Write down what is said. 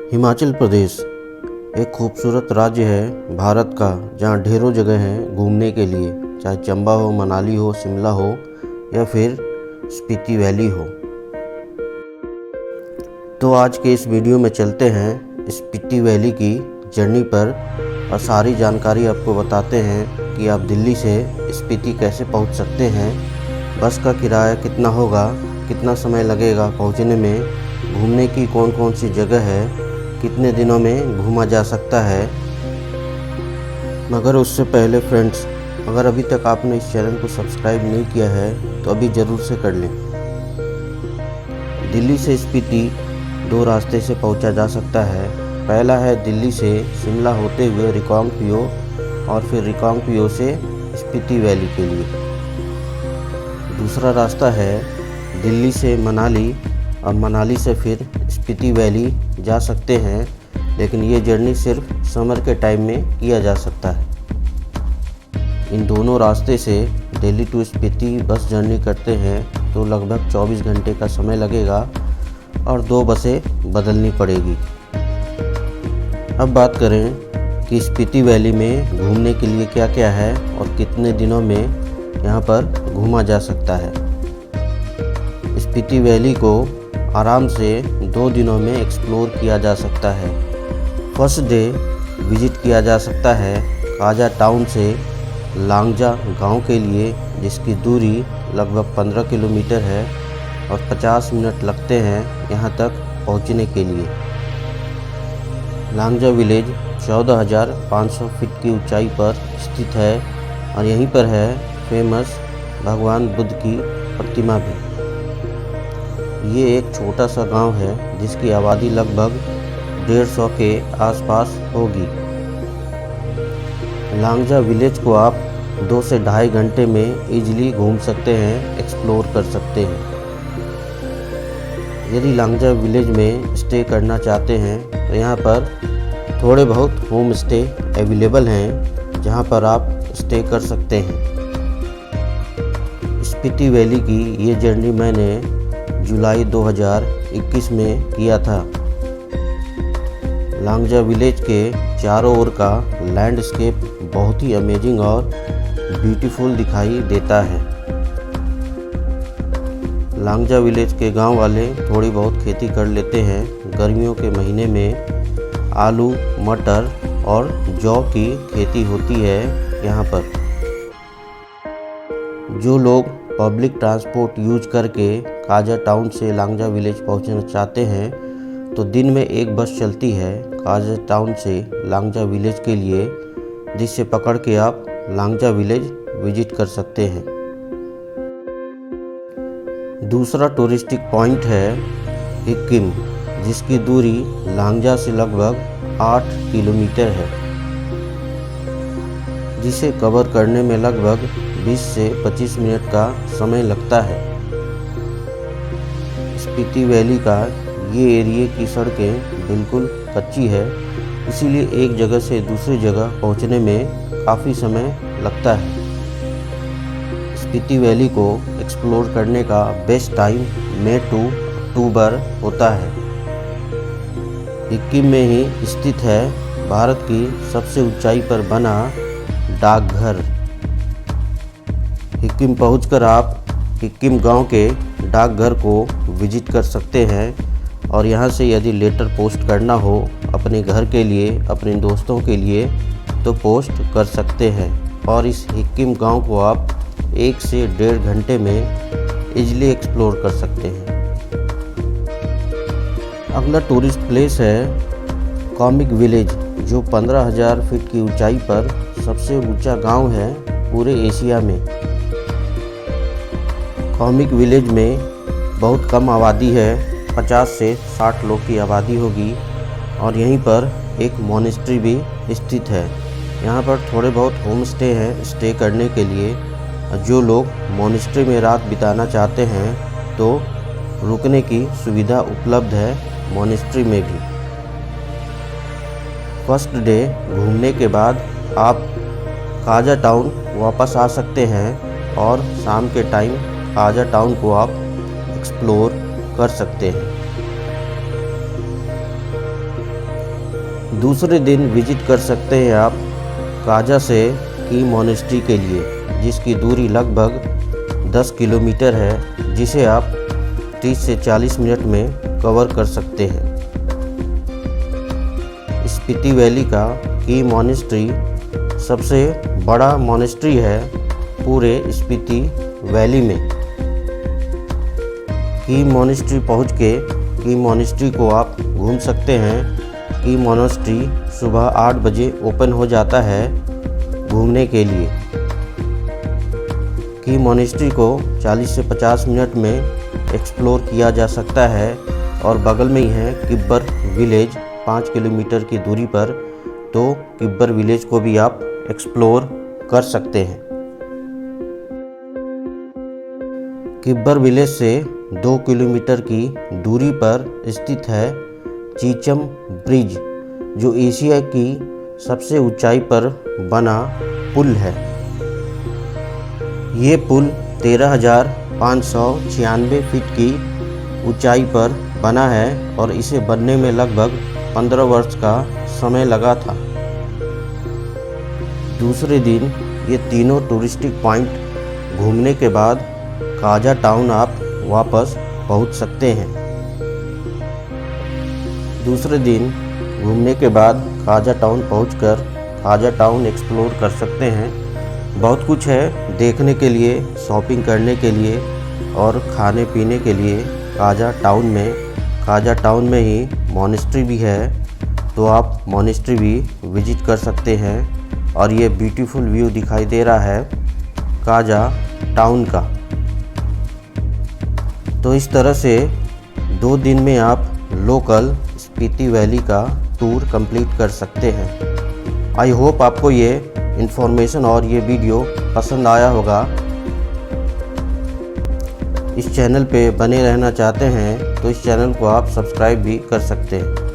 हिमाचल प्रदेश एक खूबसूरत राज्य है भारत का, जहाँ ढेरों जगह हैं घूमने के लिए, चाहे चंबा हो, मनाली हो, शिमला हो या फिर स्पीति वैली हो। तो आज के इस वीडियो में चलते हैं स्पीति वैली की जर्नी पर और सारी जानकारी आपको बताते हैं कि आप दिल्ली से स्पीति कैसे पहुंच सकते हैं, बस का किराया कितना होगा, कितना समय लगेगा पहुंचने में, घूमने की कौन कौन सी जगह है, कितने दिनों में घूमा जा सकता है। मगर उससे पहले फ्रेंड्स, अगर अभी तक आपने इस चैनल को सब्सक्राइब नहीं किया है तो अभी ज़रूर से कर लें। दिल्ली से स्पीति दो रास्ते से पहुंचा जा सकता है। पहला है दिल्ली से शिमला होते हुए रिकांगपिओ और फिर रिकांगपिओ से स्पीति वैली के लिए। दूसरा रास्ता है दिल्ली से मनाली और मनाली से फिर स्पीति वैली जा सकते हैं, लेकिन ये जर्नी सिर्फ समर के टाइम में किया जा सकता है। इन दोनों रास्ते से Delhi to Spiti bus journey करते हैं तो लगभग 24 घंटे का समय लगेगा और 2 बसें बदलनी पड़ेगी। अब बात करें कि स्पीति वैली में घूमने के लिए क्या क्या है और कितने दिनों में यहाँ पर घूमा जा सकता है। स्पीति वैली को आराम से 2 दिनों में एक्सप्लोर किया जा सकता है। फर्स्ट डे विजिट किया जा सकता है काजा टाउन से लांगजा गांव के लिए, जिसकी दूरी लगभग 15 किलोमीटर है और 50 मिनट लगते हैं यहां तक पहुंचने के लिए। लांगजा विलेज 14,500 फीट की ऊंचाई पर स्थित है और यहीं पर है फेमस भगवान बुद्ध की प्रतिमा भी। ये एक छोटा सा गांव है जिसकी आबादी लगभग 150 के आसपास होगी। लांगजा विलेज को आप 2 से ढाई घंटे में इजीली घूम सकते हैं, एक्सप्लोर कर सकते हैं। यदि लांगजा विलेज में स्टे करना चाहते हैं तो यहाँ पर थोड़े बहुत होम स्टे अवेलेबल हैं, जहाँ पर आप स्टे कर सकते हैं। स्पीति वैली की ये जर्नी मैंने जुलाई 2021 में किया था। लांगजा विलेज के चारों ओर का लैंडस्केप बहुत ही अमेजिंग और ब्यूटीफुल दिखाई देता है। लांगजा विलेज के गांव वाले थोड़ी बहुत खेती कर लेते हैं। गर्मियों के महीने में आलू, मटर और जौ की खेती होती है यहाँ पर। जो लोग पब्लिक ट्रांसपोर्ट यूज करके काजा टाउन से लांगजा विलेज पहुंचना चाहते हैं तो दिन में एक बस चलती है काजा टाउन से लांगजा विलेज के लिए, जिससे पकड़ के आप लांगजा विलेज विजिट कर सकते हैं। दूसरा टूरिस्टिक पॉइंट है हिक्किम, जिसकी दूरी लांगजा से लगभग 8 किलोमीटर है, जिसे कवर करने में लगभग 20 से 25 मिनट का समय लगता है। स्पीति वैली का ये एरिया की सड़कें बिल्कुल कच्ची है, इसीलिए एक जगह से दूसरी जगह पहुंचने में काफ़ी समय लगता है। स्पीति वैली को एक्सप्लोर करने का बेस्ट टाइम मई टू अक्टूबर होता है। हिक्किम में ही स्थित है भारत की सबसे ऊंचाई पर बना डाकघर। हिक्किम पहुंचकर आप हिक्किम गांव के डाकघर को विजिट कर सकते हैं और यहां से यदि लेटर पोस्ट करना हो अपने घर के लिए, अपने दोस्तों के लिए, तो पोस्ट कर सकते हैं और इस हिक्किम गांव को आप 1 से 1.5 घंटे में इजीली एक्सप्लोर कर सकते हैं। अगला टूरिस्ट प्लेस है कॉमिक विलेज, जो 15,000 फीट की ऊंचाई पर सबसे ऊंचा गांव है पूरे एशिया में। कॉमिक विलेज में बहुत कम आबादी है, 50 से 60 लोग की आबादी होगी और यहीं पर एक मोनेस्ट्री भी स्थित है। यहाँ पर थोड़े बहुत होम स्टे हैं स्टे करने के लिए। जो लोग मोनेस्ट्री में रात बिताना चाहते हैं तो रुकने की सुविधा उपलब्ध है मोनेस्ट्री में भी। फर्स्ट डे घूमने के बाद आप काजा टाउन वापस आ सकते हैं और शाम के टाइम काजा टाउन को आप एक्सप्लोर कर सकते हैं। दूसरे दिन विजिट कर सकते हैं आप काजा से की मोनेस्ट्री के लिए, जिसकी दूरी लगभग 10 किलोमीटर है, जिसे आप 30 से 40 मिनट में कवर कर सकते हैं। स्पीति वैली का की मोनेस्ट्री सबसे बड़ा मोनेस्ट्री है पूरे स्पीति वैली में। की मोनेस्ट्री पहुँच के की मोनेस्ट्री को आप घूम सकते हैं। की मोनेस्ट्री सुबह 8 बजे ओपन हो जाता है घूमने के लिए। की मोनेस्ट्री को 40 से 50 मिनट में एक्सप्लोर किया जा सकता है और बगल में ही है किब्बर विलेज 5 किलोमीटर की दूरी पर, तो किब्बर विलेज को भी आप एक्सप्लोर कर सकते हैं। किब्बर विलेज से 2 किलोमीटर की दूरी पर स्थित है चीचम ब्रिज, जो एशिया की सबसे ऊंचाई पर बना पुल है। ये पुल 13,596 फीट की ऊंचाई पर बना है और इसे बनने में लगभग 15 वर्ष का समय लगा था। दूसरे दिन ये तीनों टूरिस्टिक पॉइंट घूमने के बाद काजा टाउन आप वापस पहुंच सकते हैं। दूसरे दिन घूमने के बाद काजा टाउन पहुंचकर काजा टाउन एक्सप्लोर कर सकते हैं। बहुत कुछ है देखने के लिए, शॉपिंग करने के लिए और खाने पीने के लिए काजा टाउन में। काजा टाउन में ही मोनेस्ट्री भी है, तो आप मोनेस्ट्री भी विजिट कर सकते हैं। और ये ब्यूटीफुल व्यू दिखाई दे रहा है काजा टाउन का। तो इस तरह से 2 दिन में आप लोकल स्पीति वैली का टूर कंप्लीट कर सकते हैं। आई होप आपको ये इन्फॉर्मेशन और ये वीडियो पसंद आया होगा। इस चैनल पे बने रहना चाहते हैं तो इस चैनल को आप सब्सक्राइब भी कर सकते हैं।